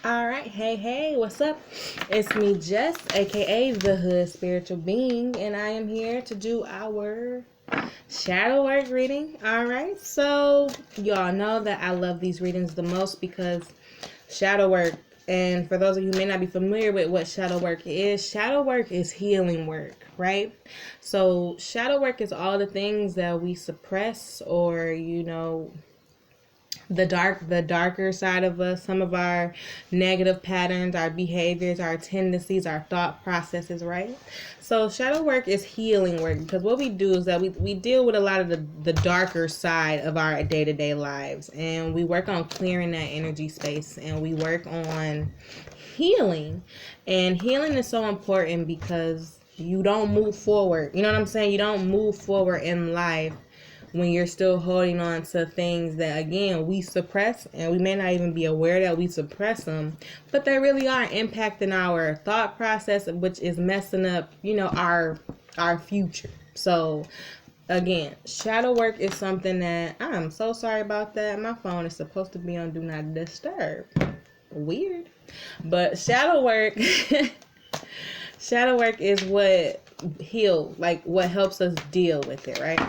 All right, hey, what's up? It's me, Jess, aka the Hood Spiritual Being, and I am here to do our shadow work reading. All right, so y'all know that I love these readings the most because shadow work, and for those of you who may not be familiar with what shadow work is healing work, right? So, shadow work is all the things that we suppress or, the darker side of us, some of our negative patterns, our behaviors, our tendencies, our thought processes, right? So shadow work is healing work because what we do is that we deal with a lot of the darker side of our day-to-day lives, and we work on clearing that energy space, and we work on healing. And healing is so important because you don't move forward. You know what I'm saying? You don't move forward in life when you're still holding on to things that, again, we suppress, and we may not even be aware that we suppress them, but they really are impacting our thought process, which is messing up, our future. So again, shadow work is something that I'm so sorry about that. My phone is supposed to be on do not disturb. Weird. But shadow work shadow work is what heals, like what helps us deal with it, right?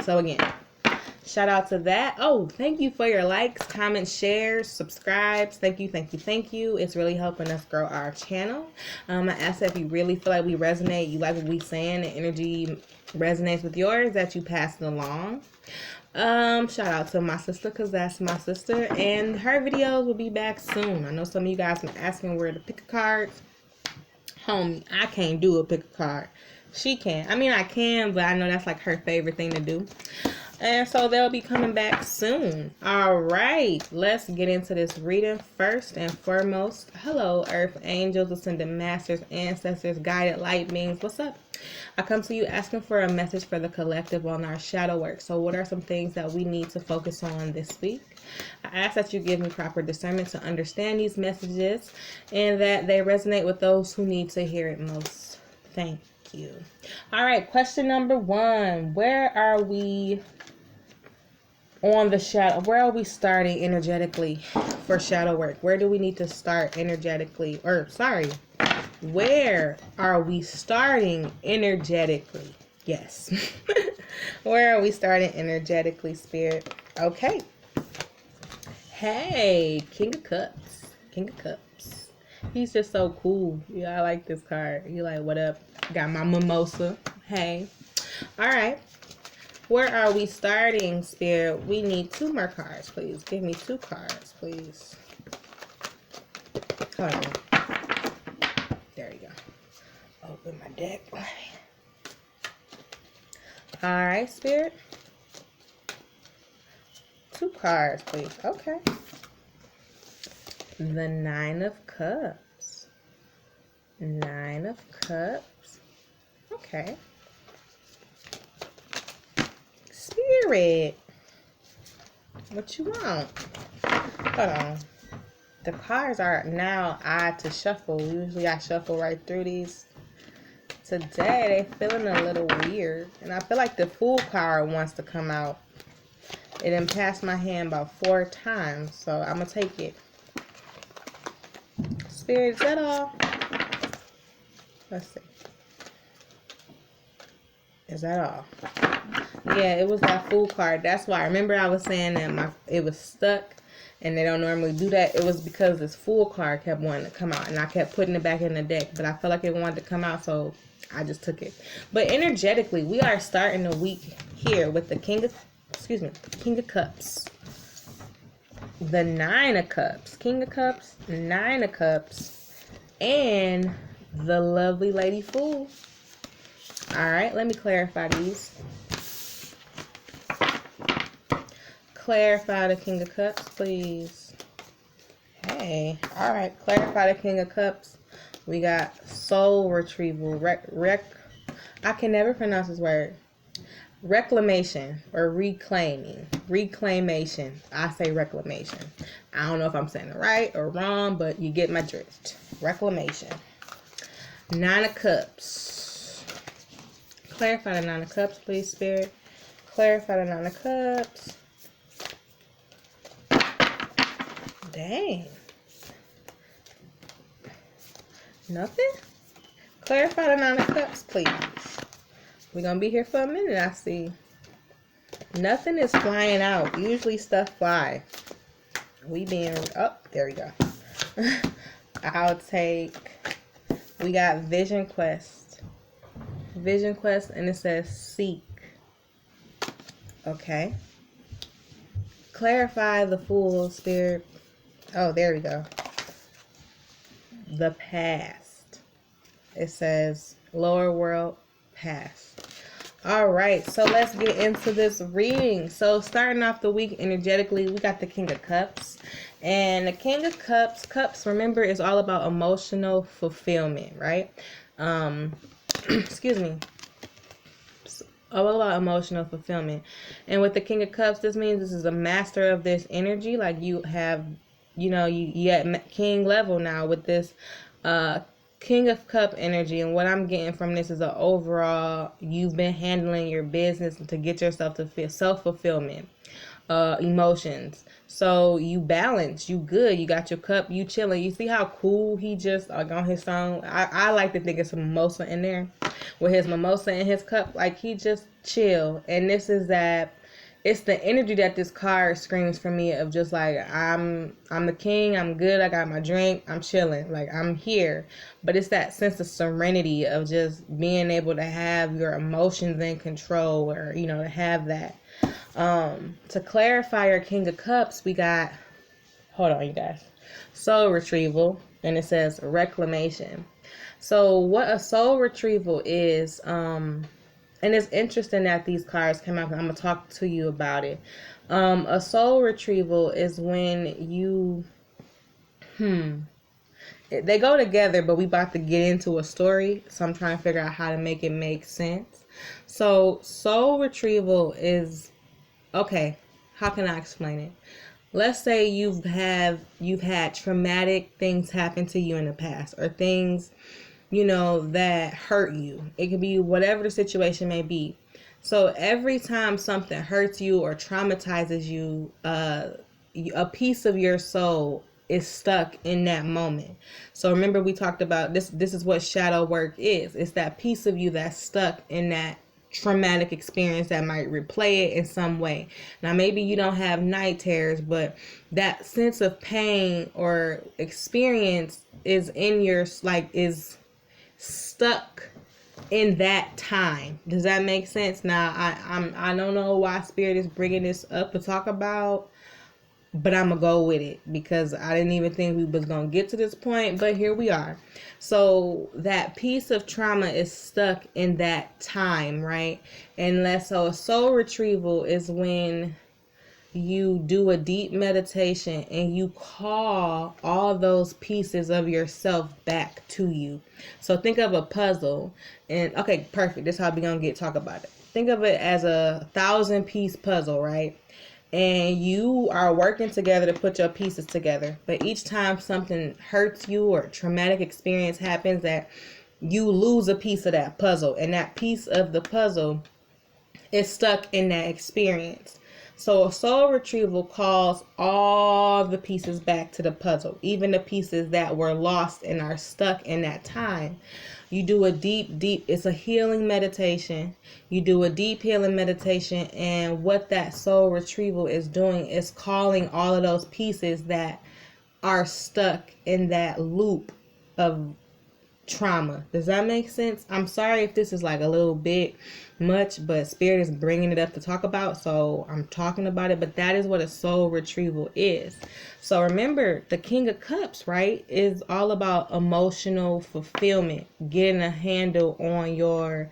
So again, shout out to that. Oh, thank you for your likes, comments, shares, subscribes. Thank you. It's really helping us grow our channel. I ask that if you really feel like we resonate, you like what we saying, the energy resonates with yours, that you pass it along. Shout out to my sister, because that's my sister, and her videos will be back soon. I know some of you guys been asking where to pick a card. Homie, I can't do a pick a card. She can. I mean, I can, but I know that's like her favorite thing to do. And so they'll be coming back soon. All right, let's get into this reading. First and foremost, hello, Earth Angels, Ascended Masters, Ancestors, Guided Light Beings. What's up? I come to you asking for a message for the collective on our shadow work. So what are some things that we need to focus on this week? I ask that you give me proper discernment to understand these messages and that they resonate with those who need to hear it most. Thank you. All right, question number 1. Where are we on the shadow? Where are we starting energetically for shadow work? Where do we need to start energetically? Where are we starting energetically? Yes. Where are we starting energetically, Spirit? Okay. Hey, King of Cups. He's just so cool. Yeah, I like this card. You like, what up? Got my mimosa. Hey. All right. Where are we starting, Spirit? We need 2 more cards, please. Give me 2 cards, please. Hold on. There you go. Open my deck. All right, Spirit. 2 cards, please. Okay. The 9 of Cups. 9 of Cups. Okay. Spirit, what you want? Hold on. The cards are now odd to shuffle. Usually I shuffle right through these. Today they feeling a little weird, and I feel like the Fool card wants to come out. It done passed my hand about 4 times, so I'm gonna take it. Spirit, is that all? Let's see. Is that all? Yeah, it was that Fool card. That's why. Remember I was saying that it was stuck, and they don't normally do that. It was because this Fool card kept wanting to come out, and I kept putting it back in the deck, but I felt like it wanted to come out, so I just took it. But energetically, we are starting the week here with the King of Cups. The 9 of Cups. King of Cups, 9 of Cups, and the lovely Lady Fool. All right, let me clarify these. Clarify the King of Cups, please. Hey, all right, clarify the King of Cups. We got soul retrieval, I can never pronounce this word. Reclamation or reclamation. I say reclamation. I don't know if I'm saying it right or wrong, but you get my drift. Reclamation. 9 of Cups. Clarify the 9 of Cups, please, Spirit. Clarify the 9 of Cups. Dang. Nothing? Clarify the Nine of Cups, please. We're going to be here for a minute, I see. Nothing is flying out. Usually stuff fly. We being... Oh, there we go. I'll take... We got Vision Quest. Vision Quest, and it says seek. Okay. Clarify the Fool, Spirit. Oh, there we go. The past. It says lower world, past. All right, so let's get into this reading. So starting off the week energetically, we got the King of Cups. And the King of Cups, remember, is all about emotional fulfillment, right? Excuse me. All about emotional fulfillment. And with the King of Cups, this means this is a master of this energy. Like you have, you at king level now with this King of Cup energy. And what I'm getting from this is an overall, you've been handling your business to get yourself to feel self-fulfillment, emotions. So you balance, you good, you got your cup, you chilling. You see how cool he just on his song. I like to think it's some mimosa in there. With his mimosa in his cup, like he just chill. And this is that, it's the energy that this card screams for me of just like, I'm the king, I'm good, I got my drink, I'm chilling, like I'm here. But it's that sense of serenity of just being able to have your emotions in control, or to have that. To clarify your King of Cups, we got, hold on you guys, soul retrieval, and it says reclamation. So what a soul retrieval is, and it's interesting that these cards came out, because I'm going to talk to you about it. A soul retrieval is when you, they go together, but we about to get into a story, so I'm trying to figure out how to make it make sense. So soul retrieval is, okay, how can I explain it? Let's say you've had traumatic things happen to you in the past, or things that hurt you. It could be whatever the situation may be. So every time something hurts you or traumatizes you, a piece of your soul is stuck in that moment. So remember, we talked about this. This is what shadow work is. It's that piece of you that's stuck in that traumatic experience that might replay it in some way. Now, maybe you don't have night terrors, but that sense of pain or experience is in your, like, is stuck in that time. Does that make sense? Now, I don't know why Spirit is bringing this up to talk about, but I'm gonna go with it because I didn't even think we was gonna get to this point, but here we are. So that piece of trauma is stuck in that time, right? And so a soul retrieval is when you do a deep meditation and you call all those pieces of yourself back to you. So think of a puzzle, and okay, perfect. This is how we're gonna talk about it. Think of it as a 1,000-piece puzzle, right? And you are working together to put your pieces together. But each time something hurts you or traumatic experience happens, that you lose a piece of that puzzle, and that piece of the puzzle is stuck in that experience. So a soul retrieval calls all the pieces back to the puzzle, even the pieces that were lost and are stuck in that time. You do a deep, it's a healing meditation. You do a deep healing meditation, and what that soul retrieval is doing is calling all of those pieces that are stuck in that loop of trauma. Does that make sense? I'm sorry if this is like a little bit much, but Spirit is bringing it up to talk about, so I'm talking about it. But that is what a soul retrieval is. So remember, the King of Cups, right, is all about emotional fulfillment, getting a handle on your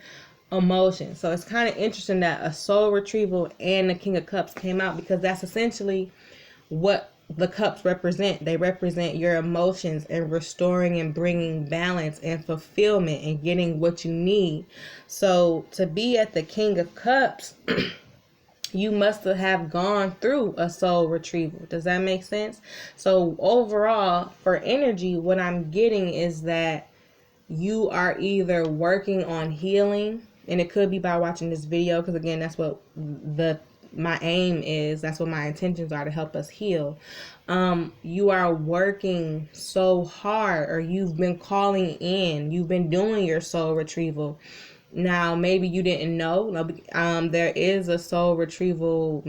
emotions. So it's kind of interesting that a soul retrieval and the King of Cups came out, because that's essentially what the cups represent. They represent your emotions and restoring and bringing balance and fulfillment and getting what you need. So to be at the King of Cups, you must have gone through a soul retrieval. Does that make sense? So overall, for energy, what I'm getting is that you are either working on healing, and it could be by watching this video, because again, that's what the my aim is, that's what my intentions are, to help us heal. You are working so hard, or you've been calling in, you've been doing your soul retrieval. Now, maybe you didn't know. There is a soul retrieval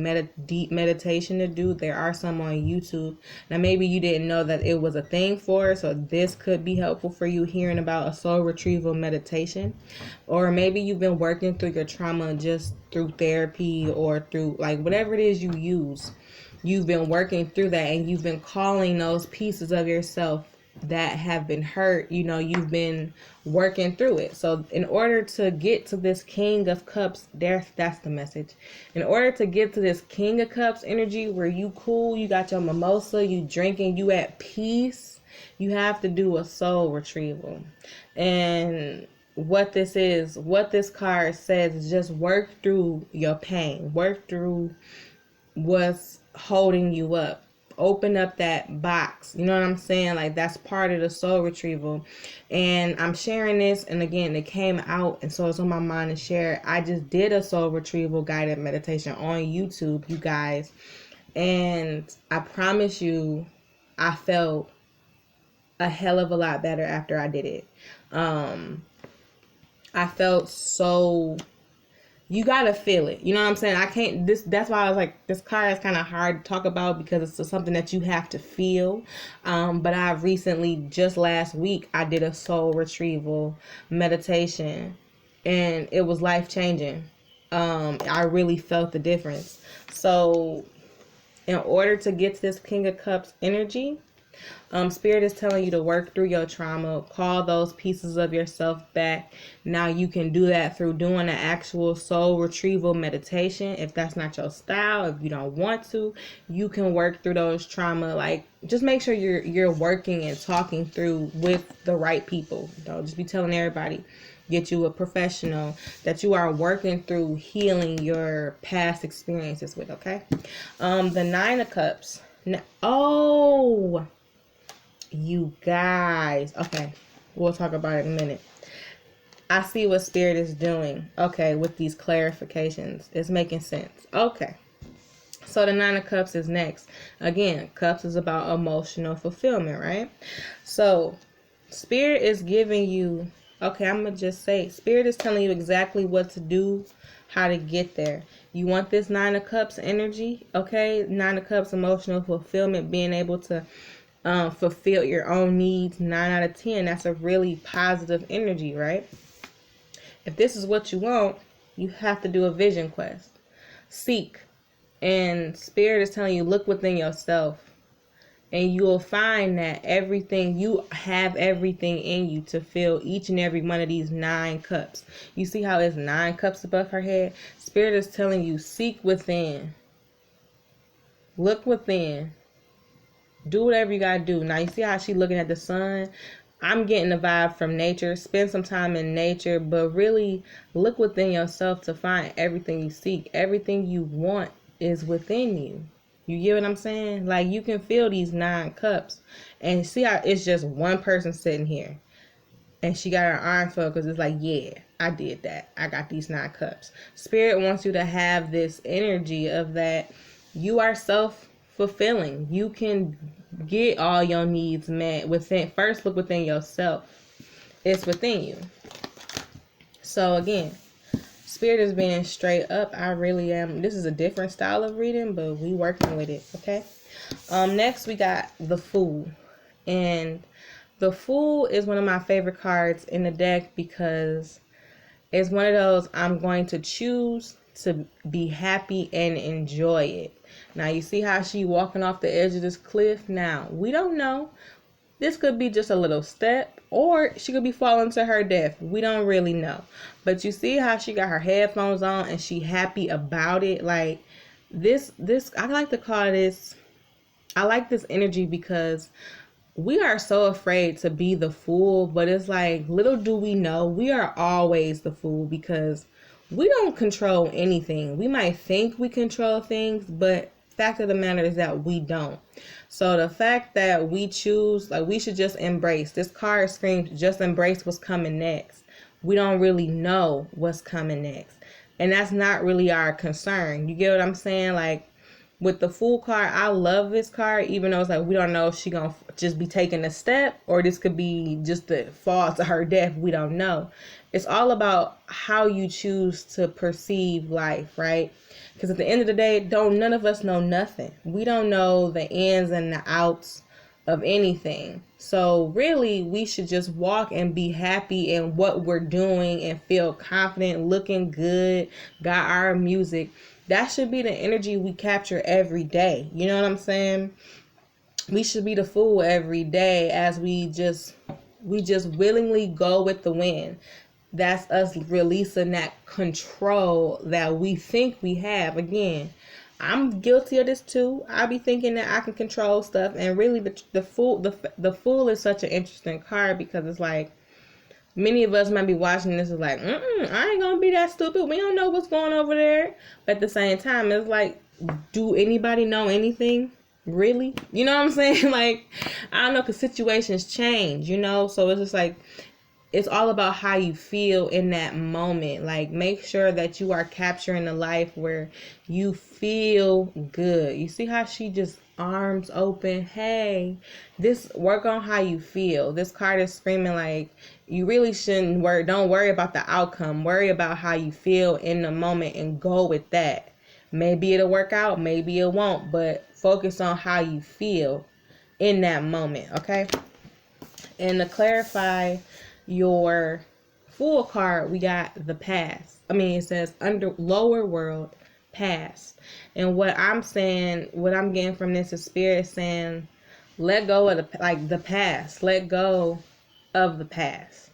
deep meditation to do. There are some on YouTube. Now, maybe you didn't know that it was a thing for it, so this could be helpful for you, hearing about a soul retrieval meditation. Or maybe you've been working through your trauma just through therapy, or through like whatever it is you use. You've been working through that, and you've been calling those pieces of yourself that have been hurt. You've been working through it. So in order to get to this King of Cups, that's the message. In order to get to this King of Cups energy, where you cool, you got your mimosa, you drinking, you at peace, you have to do a soul retrieval. And what this card says is just work through your pain, work through what's holding you up. Open up that box. You know what I'm saying? Like, that's part of the soul retrieval. And I'm sharing this, and again, it came out, and so it's on my mind to share. I just did a soul retrieval guided meditation on YouTube, you guys. And I promise you, I felt a hell of a lot better after I did it. I felt so... You gotta feel it. You know what I'm saying? I can't, that's why I was like, this card is kind of hard to talk about, because it's something that you have to feel. But I recently, just last week, I did a soul retrieval meditation, and it was life changing. I really felt the difference. So in order to get to this King of Cups energy, Spirit is telling you to work through your trauma, call those pieces of yourself back. Now you can do that through doing an actual soul retrieval meditation. If that's not your style, if you don't want to, you can work through those trauma. Like, just make sure you're working and talking through with the right people. Don't just be telling everybody. Get you a professional that you are working through healing your past experiences with, okay? The Nine of Cups. Oh, you guys. Okay, we'll talk about it in a minute. I see what Spirit is doing. Okay, with these clarifications. It's making sense. Okay. So the Nine of Cups is next. Again, Cups is about emotional fulfillment, right? So Spirit is giving you... Okay, I'm going to just say, Spirit is telling you exactly what to do, how to get there. You want this Nine of Cups energy, okay? Nine of Cups, emotional fulfillment, being able to fulfill your own needs. 9 out of 10, that's a really positive energy, right? If this is what you want, you have to do a vision quest. Seek. And Spirit is telling you, look within yourself. And you will find that you have everything in you to fill each and every one of these 9 cups. You see how it's 9 cups above her head? Spirit is telling you, seek within. Look within. Do whatever you gotta do. Now, you see how she's looking at the sun? I'm getting the vibe from nature. Spend some time in nature, but really look within yourself to find everything you seek. Everything you want is within you. You get what I'm saying? Like, you can feel these 9 cups. And see how it's just one person sitting here. And she got her arms full, because it's like, yeah, I did that. I got these 9 cups. Spirit wants you to have this energy of that you are self-fulfilling. You can get all your needs met within. First, look within yourself. It's within you. So again, Spirit is being straight up. I really am. This is a different style of reading, but we working with it, okay? Next, we got the Fool. And the Fool is one of my favorite cards in the deck, because it's one of those I'm going to choose to be happy and enjoy it. Now, you see how she walking off the edge of this cliff? Now, we don't know. This could be just a little step, or she could be falling to her death. We don't really know. But you see how she got her headphones on and she happy about it. Like, this, I like to call this, I like this energy, because we are so afraid to be the fool. But it's like, little do we know, we are always the fool, because we don't control anything. We might think we control things, but fact of the matter is that we don't. So the fact that we choose, like, we should just embrace. This card screams, just embrace what's coming next. We don't really know what's coming next. And that's not really our concern. You get what I'm saying? Like, with the Fool card, I love this card, even though it's like, we don't know if she gonna just be taking a step, or this could be just the fall to her death. We don't know. It's all about how you choose to perceive life, right? Because at the end of the day, none of us know nothing. We don't know the ins and the outs of anything. So really, we should just walk and be happy in what we're doing and feel confident, looking good, got our music. That should be the energy we capture every day. You know what I'm saying? We should be the Fool every day, as we just willingly go with the wind. That's us releasing that control that we think we have. Again, I'm guilty of this too. I be thinking that I can control stuff, and really the Fool is such an interesting card, because it's like, many of us might be watching this is like, I ain't gonna be that stupid. We don't know what's going over there. But at the same time, it's like, do anybody know anything? Really? You know what I'm saying? Like, I don't know, because situations change, you know? So it's just like, it's all about how you feel in that moment. Like, make sure that you are capturing a life where you feel good. You see how she just arms open? Hey, work on how you feel. This card is screaming like, you really shouldn't don't worry about the outcome. Worry about how you feel in the moment and go with that. Maybe it'll work out, maybe it won't, but focus on how you feel in that moment, okay? And to clarify your Fool card, we got the past. It says under lower world, past. And what I'm saying, what I'm getting from this is Spirit saying, let go of the past. Let go of the past.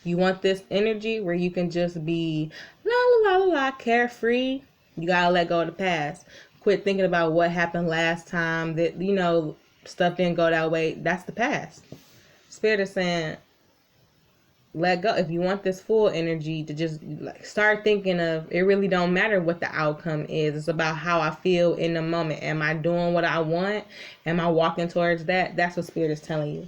You want this energy where you can just be la la la la la, carefree. You gotta let go of the past. Quit thinking about what happened last time, that stuff didn't go that way. That's the past. Spirit is saying, let go. If you want this Fool energy to just start thinking of, it really don't matter what the outcome is. It's about how I feel in the moment. Am I doing what I want? Am I walking towards that? That's what Spirit is telling you.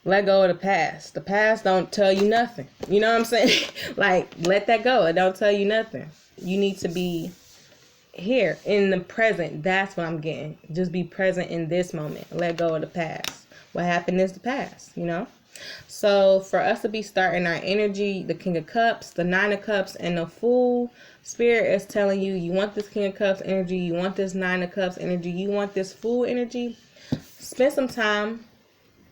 Let go of the past. The past don't tell you nothing. You know what I'm saying? Like, let that go. It don't tell you nothing. You need to be here in the present. That's what I'm getting. Just be present in this moment. Let go of the past. What happened is the past, So for us to be starting our energy, the King of Cups, the Nine of Cups, and the Fool, Spirit is telling you, you want this King of Cups energy, you want this Nine of Cups energy, you want this Fool energy. Spend some time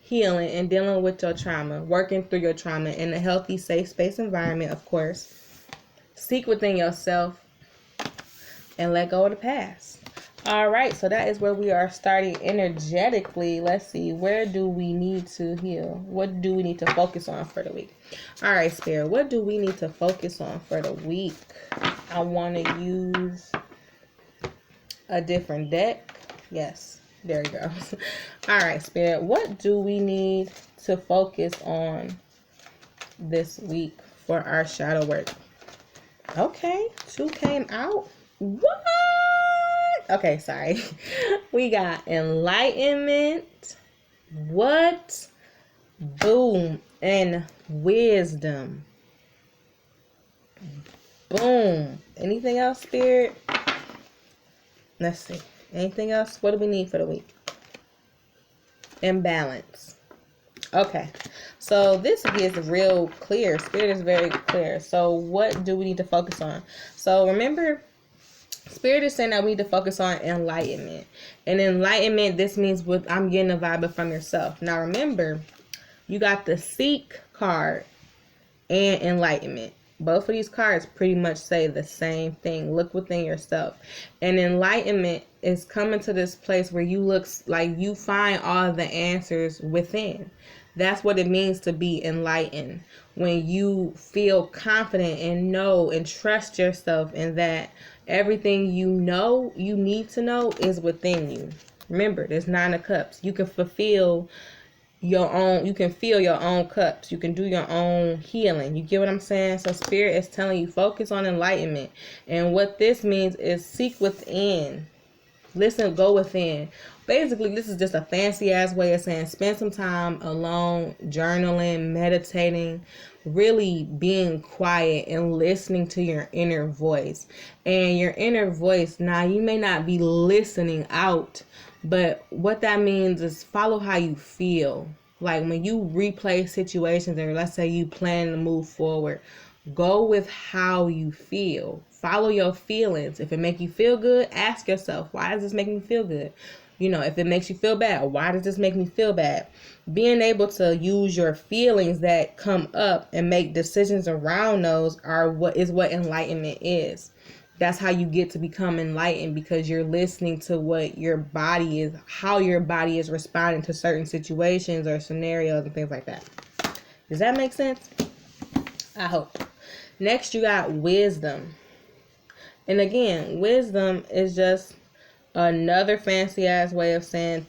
healing and dealing with your trauma, working through your trauma in a healthy, safe space environment, of course. Seek within yourself and let go of the past. All right, so that is where we are starting energetically. Let's see, where do we need to heal? What do we need to focus on for the week? All right, Spirit, what do we need to focus on for the week? I want to use a different deck. Yes, there you go. All right, Spirit, what do we need to focus on this week for our shadow work? Okay, 2 came out. What? Okay, sorry. We got enlightenment. What? Boom. And wisdom. Boom. Anything else, Spirit? Let's see. Anything else? What do we need for the week? Imbalance. Okay. So this gets real clear. Spirit is very clear. So what do we need to focus on? So remember, Spirit is saying that we need to focus on enlightenment. And enlightenment, this means I'm getting a vibe from yourself. Now remember, you got the Seek card and enlightenment. Both of these cards pretty much say the same thing. Look within yourself. And enlightenment is coming to this place where you look like you find all the answers within. That's what it means to be enlightened. When you feel confident and know and trust yourself, and that everything you need to know is within you. Remember, there's 9 of Cups. You can fulfill your own, you can feel your own cups. You can do your own healing. You get what I'm saying? So Spirit is telling you, focus on enlightenment. And what this means is seek within. Listen, go within. basically, this is just a fancy ass way of saying spend some time alone, journaling, meditating, really being quiet and listening to your inner voice. And your inner voice, now you may not be listening out, but what that means is follow how you feel. Like when you replay situations, and let's say you plan to move forward, go with how you feel. Follow your feelings. If it make you feel good, ask yourself, why does this make me feel good? You know, if it makes you feel bad, why does this make me feel bad? Being able to use your feelings that come up and make decisions around those are what enlightenment is. That's how you get to become enlightened, because you're listening to what your body is, how your body is responding to certain situations or scenarios and things like that. Does that make sense? I hope. Next, you got wisdom. And again, wisdom is just another fancy ass way of saying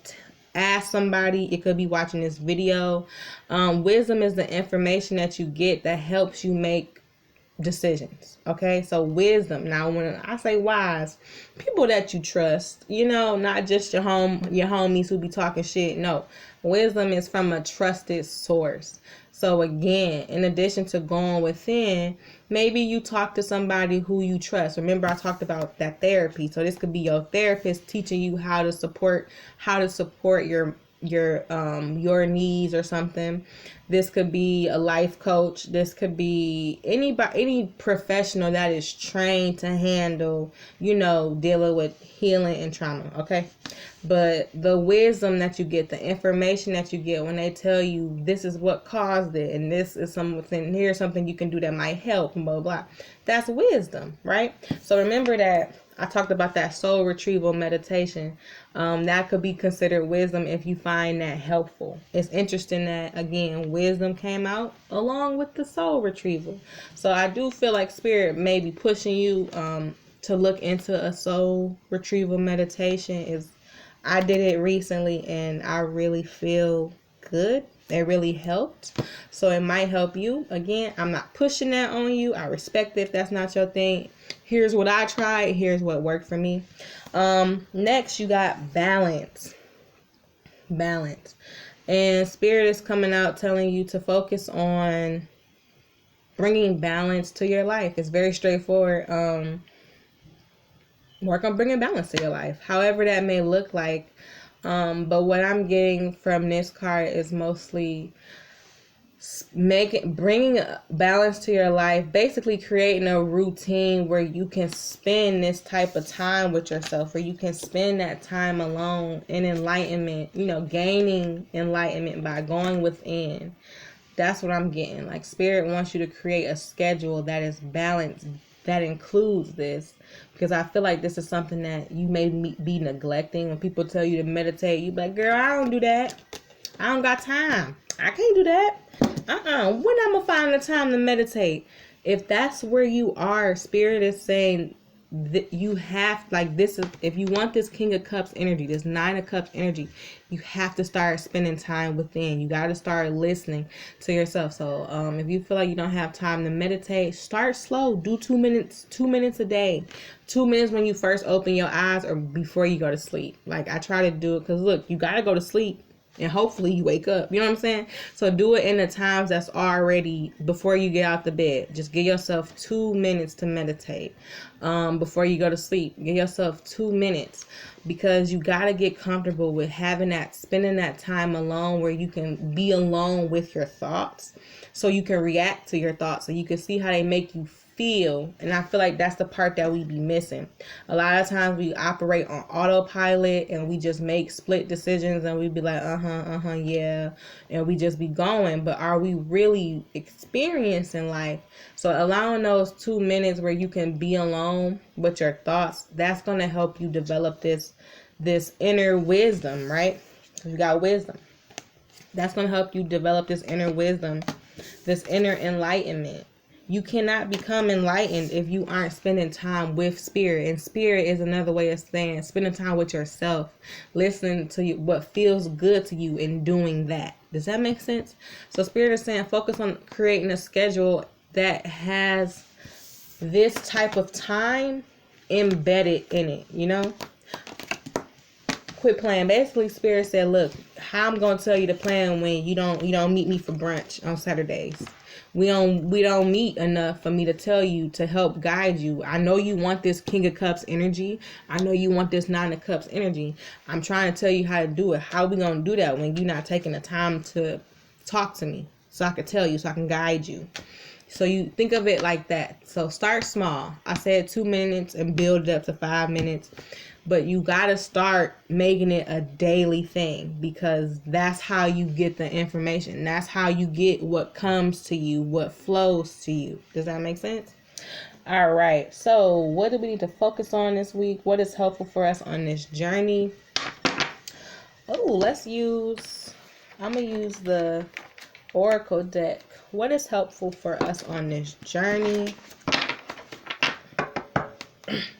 ask somebody. It could be watching this video. Wisdom is the information that you get that helps you make decisions. Okay, so wisdom. Now when I say wise, people that you trust, you know, not just your homies who be talking shit. No, wisdom is from a trusted source. So again, in addition to going within, maybe you talk to somebody who you trust. Remember, I talked about that therapy. So this could be your therapist teaching you how to support your needs or something. This could be a life coach. This could be any professional that is trained to handle, you know, dealing with healing and trauma. Okay. But the wisdom that you get, the information that you get when they tell you this is what caused it, and this is something, here's something you can do that might help, and blah, blah. That's wisdom, right? So remember that I talked about that soul retrieval meditation. That could be considered wisdom if you find that helpful. It's interesting that, again, wisdom came out along with the soul retrieval. So I do feel like Spirit may be pushing you to look into a soul retrieval meditation. I did it recently and I really feel good. It really helped. So it might help you. Again, I'm not pushing that on you. I respect it if that's not your thing. Here's what I tried. Here's what worked for me. Next, you got balance. Balance. And Spirit is coming out telling you to focus on bringing balance to your life. It's very straightforward. Work on bringing balance to your life, however that may look like. But what I'm getting from this card is mostly bringing balance to your life, basically creating a routine where you can spend this type of time with yourself, where you can spend that time alone in enlightenment, you know, gaining enlightenment by going within. That's what I'm getting. Like, Spirit wants you to create a schedule that is balanced, that includes this, because I feel like this is something that you may be neglecting. When people tell you to meditate, you be like, girl, I don't do that. I don't got time. I can't do that. When I'm gonna find the time to meditate? If that's where you are, Spirit is saying that you have, like, this is, if you want this King of Cups energy, this Nine of Cups energy, you have to start spending time within. You got to start listening to yourself. So if you feel like you don't have time to meditate, start slow. Do 2 minutes a day. 2 minutes when you first open your eyes or before you go to sleep. Like, I try to do it because, look, you got to go to sleep and hopefully you wake up. You know what I'm saying? So do it in the times that's already before you get out the bed. Just give yourself 2 minutes to meditate before you go to sleep. Give yourself 2 minutes, because you got to get comfortable with spending that time alone, where you can be alone with your thoughts, so you can react to your thoughts, so you can see how they make you feel. And I feel like that's the part that we be missing. A lot of times we operate on autopilot and we just make split decisions, and we be like, yeah, and we just be going. But are we really experiencing life? So allowing those 2 minutes where you can be alone with your thoughts, that's going to help you develop this inner wisdom, right? You got wisdom. That's going to help you develop this inner wisdom, this inner enlightenment. You cannot become enlightened if you aren't spending time with Spirit. And Spirit is another way of saying spending time with yourself, listening to you, what feels good to you, and doing that. Does that make sense? So Spirit is saying focus on creating a schedule that has this type of time embedded in it, you know? quit playing. Basically, Spirit said, look, how I'm gonna tell you to plan when you don't meet me for brunch on Saturdays. We don't meet enough for me to tell you to help guide you. I know you want this King of Cups energy. I know you want this Nine of Cups energy. I'm trying to tell you how to do it. How we gonna do that when you're not taking the time to talk to me so I can tell you, so I can guide you? So you think of it like that. So start small. I said 2 minutes and build it up to 5 minutes. But you got to start making it a daily thing, because that's how you get the information. That's how you get what comes to you, what flows to you. Does that make sense? All right. So what do we need to focus on this week? What is helpful for us on this journey? Oh, I'm going to use the Oracle deck. What is helpful for us on this journey?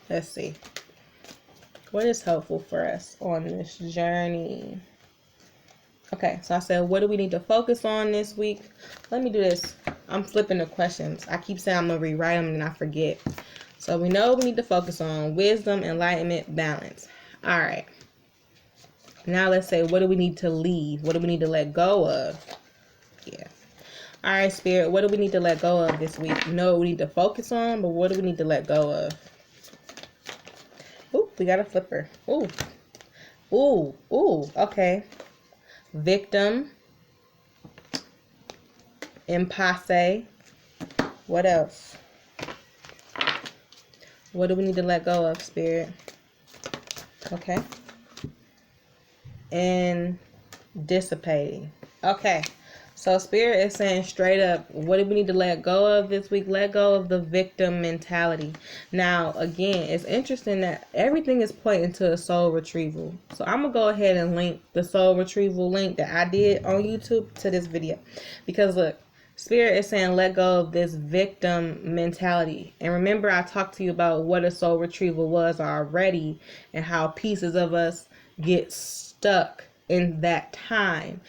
Let's see. What is helpful for us on this journey? Okay, so I said, what do we need to focus on this week? Let me do this. I'm flipping the questions. I keep saying I'm going to rewrite them and I forget. So we know we need to focus on wisdom, enlightenment, balance. All right. Now let's say, what do we need to leave? What do we need to let go of? Yeah. All right, Spirit, what do we need to let go of this week? You know what we need to focus on, but what do we need to let go of? Ooh, we got a flipper. Ooh. Ooh. Ooh. Okay. Victim. Impasse. What else? What do we need to let go of, Spirit? Okay. And dissipating. Okay. So Spirit is saying straight up, what do we need to let go of this week? Let go of the victim mentality. Now, again, it's interesting that everything is pointing to a soul retrieval. So I'm going to go ahead and link the soul retrieval link that I did on YouTube to this video. Because look, Spirit is saying let go of this victim mentality. And remember, I talked to you about what a soul retrieval was already and how pieces of us get stuck in that time.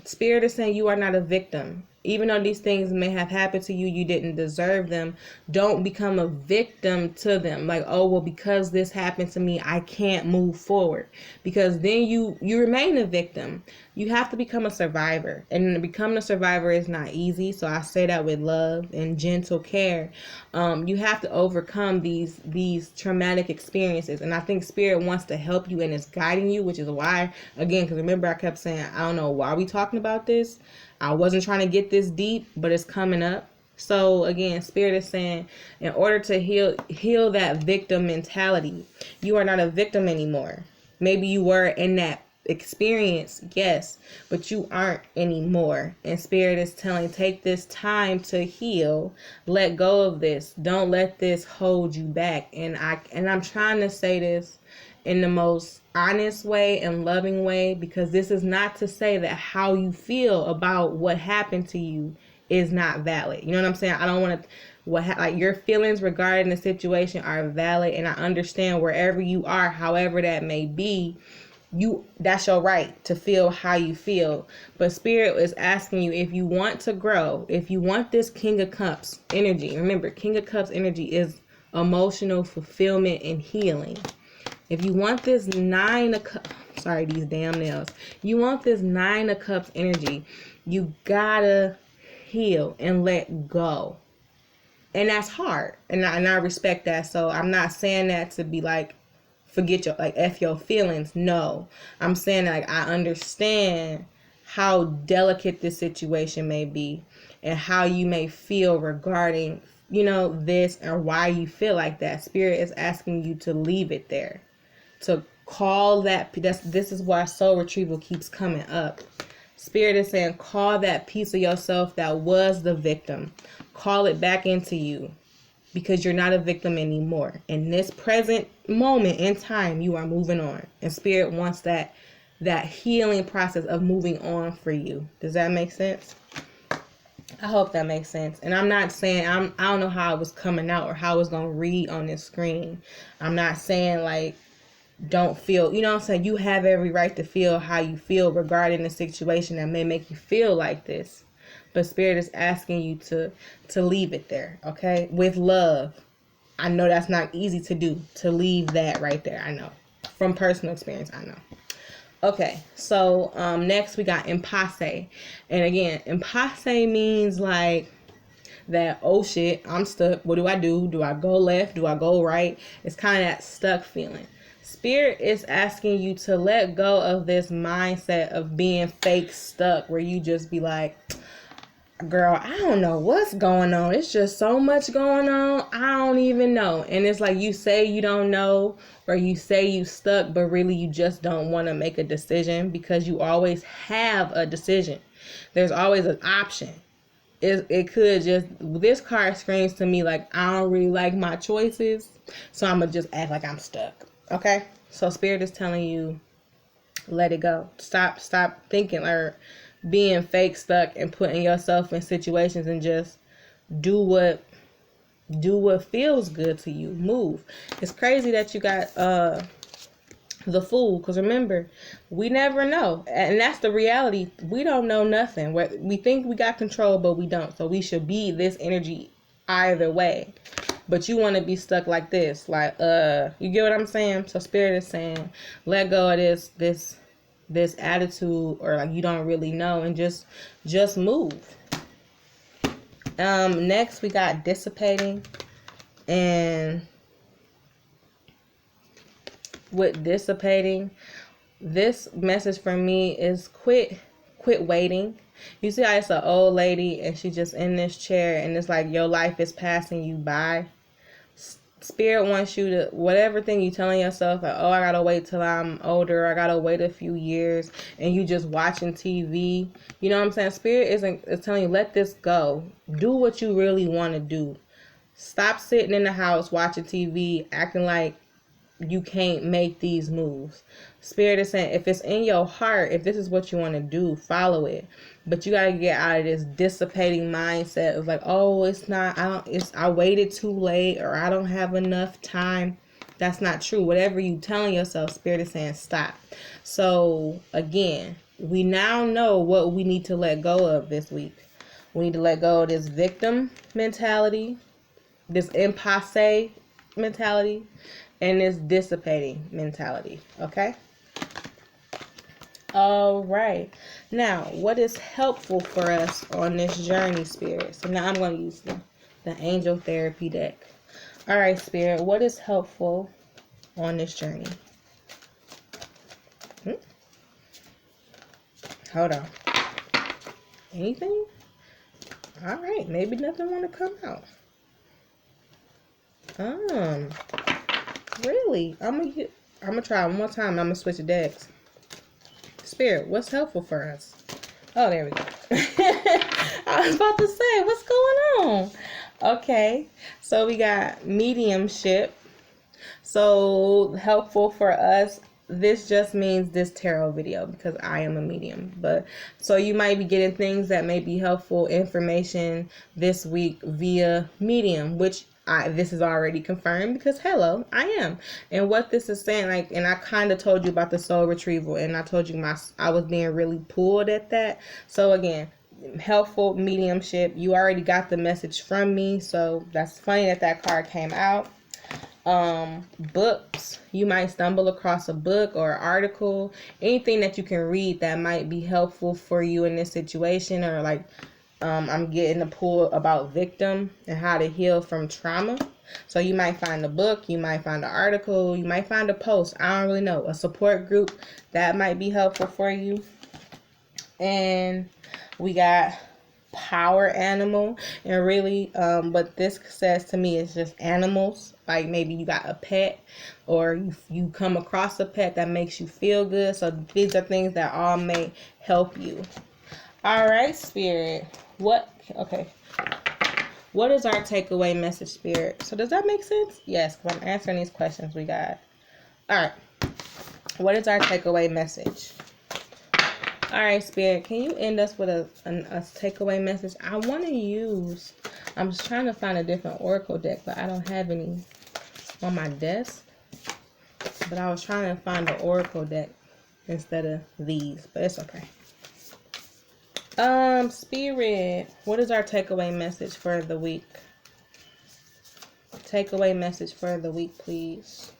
Spirit is saying you are not a victim. Even though these things may have happened to you, you didn't deserve them. Don't become a victim to them. Like, oh, well, because this happened to me, I can't move forward. Because then you remain a victim. You have to become a survivor. And becoming a survivor is not easy. So I say that with love and gentle care. You have to overcome these traumatic experiences. And I think Spirit wants to help you and is guiding you, which is why, again, because remember I kept saying, I don't know why we talking about this. I wasn't trying to get this deep, but it's coming up. So again, Spirit is saying, in order to heal that victim mentality, you are not a victim anymore. Maybe you were in that experience, yes, but you aren't anymore. And Spirit is telling, take this time to heal. Let go of this. Don't let this hold you back. And I'm trying to say this in the most honest way and loving way, because this is not to say that how you feel about what happened to you is not valid. You know what I'm saying? I don't want to, like, your feelings regarding the situation are valid, and I understand wherever you are, however that may be, that's your right to feel how you feel. But Spirit is asking you, if you want to grow, if you want this King of Cups energy, remember, King of Cups energy is emotional fulfillment and healing. If you want this Nine of Cups, sorry, these damn nails. You want this Nine of Cups energy, you gotta heal and let go. And that's hard. And I respect that. So I'm not saying that to be like, forget your, like, F your feelings. No. I'm saying, like, I understand how delicate this situation may be and how you may feel regarding, this, or why you feel like that. Spirit is asking you to leave it there. To call that, this is why soul retrieval keeps coming up. Spirit is saying, call that piece of yourself that was the victim. Call it back into you, because you're not a victim anymore. In this present moment in time, you are moving on. And Spirit wants that healing process of moving on for you. Does that make sense? I hope that makes sense. And I'm not saying, I don't know how it was coming out or how it was going to read on this screen. I'm not saying, like, don't feel, you know what I'm saying? You have every right to feel how you feel regarding the situation that may make you feel like this. But Spirit is asking you to leave it there, okay? With love. I know that's not easy to do, to leave that right there. I know. from personal experience, I know. Okay, so next we got impasse. And again, impasse means like that, oh shit, I'm stuck. What do I do? Do I go left? Do I go right? It's kind of that stuck feeling. Spirit is asking you to let go of this mindset of being fake stuck, where you just be like, girl, I don't know what's going on. It's just so much going on. I don't even know. And it's like you say you don't know, or you say you stuck, but really you just don't want to make a decision, because you always have a decision. There's always an option. It could just, this card screams to me like, I don't really like my choices, so I'm going to just act like I'm stuck. Okay? So Spirit is telling you, let it go. Stop thinking or being fake stuck and putting yourself in situations, and just do what feels good to you. Move. It's crazy that you got the Fool, because remember, we never know, and that's the reality. We don't know nothing. We think we got control, but we don't. So we should be this energy either way. But you want to be stuck like this, like you get what I'm saying? So Spirit is saying, let go of this attitude, or like you don't really know, and just move. Next we got dissipating. And with dissipating, this message for me is quit waiting. You see how it's an old lady and she just in this chair, and it's like your life is passing you by. Spirit wants you to, whatever thing you telling yourself, like, oh, I gotta wait till I'm older, I gotta wait a few years, and you just watching TV. You know what I'm saying? Spirit is telling you, let this go. Do what you really want to do. Stop sitting in the house watching TV, acting like you can't make these moves. Spirit is saying, if it's in your heart, if this is what you want to do, follow it. But you gotta get out of this dissipating mindset of like, oh, I waited too late, or I don't have enough time. That's not true. Whatever you telling yourself, Spirit is saying stop. So again, we now know what we need to let go of this week. We need to let go of this victim mentality, this impasse mentality, and this dissipating mentality. Okay? All right. Now, what is helpful for us on this journey, Spirit? So now I'm going to use the Angel Therapy deck. All right, Spirit, what is helpful on this journey? Hold on. Anything? All right. Maybe nothing want to come out. Really? I'm gonna try one more time. I'm gonna switch the decks. Spirit, what's helpful for us? Oh, there we go. I was about to say, what's going on? Okay, so we got mediumship. So helpful for us. This just means this tarot video, because I am a medium. But so you might be getting things that may be helpful information this week via medium, which this is already confirmed, because hello, I am. And what this is saying, like, and I kind of told you about the soul retrieval, and I told you I was being really pulled at that. So again, helpful mediumship. You already got the message from me, so that's funny that card came out. Books, you might stumble across a book or article, anything that you can read that might be helpful for you in this situation, or like I'm getting a pull about victim and how to heal from trauma. So you might find a book, you might find an article, you might find a post, I don't really know, a support group that might be helpful for you. And we got power animal, and really what this says to me is just animals. Like maybe you got a pet, or you come across a pet that makes you feel good. So these are things that all may help you. All right, Spirit, what is our takeaway message, Spirit? So does that make sense? Yes, because I'm answering these questions we got. All right, what is our takeaway message? All right, Spirit, can you end us with a takeaway message? I'm just trying to find a different oracle deck, but I don't have any on my desk. But I was trying to find the oracle deck instead of these, but it's okay. Spirit, what is our takeaway message for the week? Takeaway message for the week, please.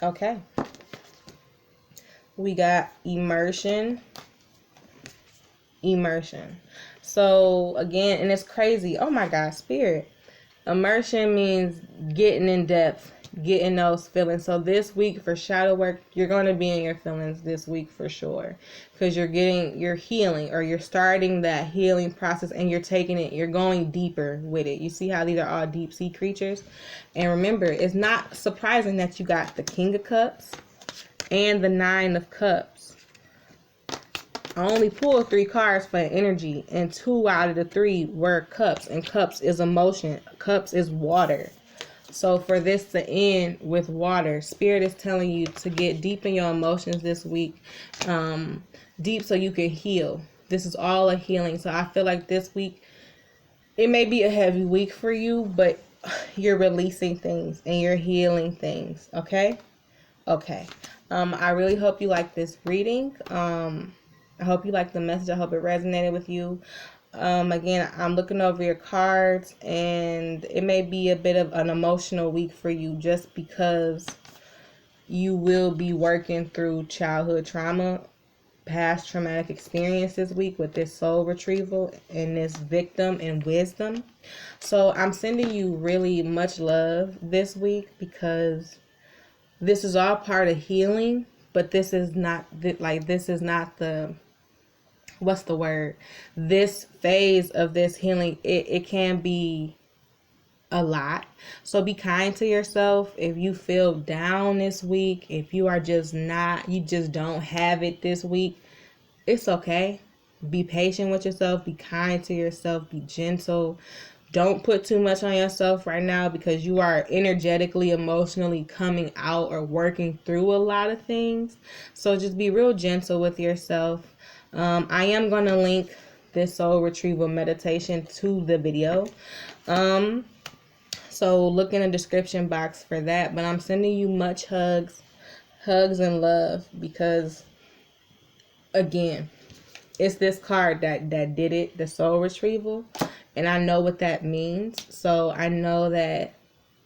Okay. We got immersion. Immersion. So again, and it's crazy. Oh my God, spirit. Immersion means getting in depth, getting those feelings. So this week for shadow work, you're going to be in your feelings this week for sure, because you're healing, or you're starting that healing process, and you're going deeper with it. You see how these are all deep sea creatures? And remember, it's not surprising that you got the King of Cups and the Nine of Cups. I only pulled 3 cards for energy, and 2 out of the 3 were cups, and cups is emotion. Cups is water. So for this to end with water, Spirit is telling you to get deep in your emotions this week, deep so you can heal. This is all a healing. So I feel like this week, it may be a heavy week for you, but you're releasing things and you're healing things. Okay? Okay. I really hope you like this reading. I hope you like the message. I hope it resonated with you. Again, I'm looking over your cards, and it may be a bit of an emotional week for you, just because you will be working through childhood trauma, past traumatic experience this week with this soul retrieval and this victim and wisdom. So I'm sending you really much love this week, because this is all part of healing, but this is not the what's the word? This phase of this healing, it can be a lot. So be kind to yourself. If you feel down this week, if you are just not, you just don't have it this week, it's okay. Be patient with yourself. Be kind to yourself. Be gentle. Don't put too much on yourself right now, because you are energetically, emotionally coming out or working through a lot of things. So just be real gentle with yourself. I am going to link this soul retrieval meditation to the video. So look in the description box for that. But I'm sending you much hugs and love, because again, it's this card that did it, the soul retrieval, and I know what that means. So I know that,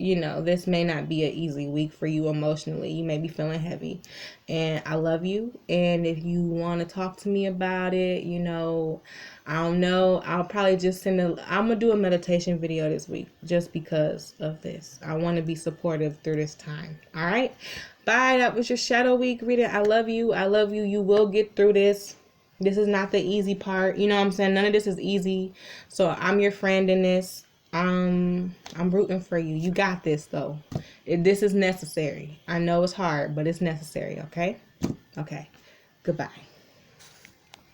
this may not be an easy week for you emotionally. You may be feeling heavy, and I love you. And if you want to talk to me about it, I don't know, I'll probably just I'm gonna do a meditation video this week, just because of this. I want to be supportive through this time. All right, bye. That was your shadow week reading. I love you. You will get through this. This is not the easy part. You know what I'm saying? None of this is easy. So I'm your friend in this. I'm rooting for you. You got this, though. This is necessary. I know it's hard, but it's necessary, okay? Okay. Goodbye.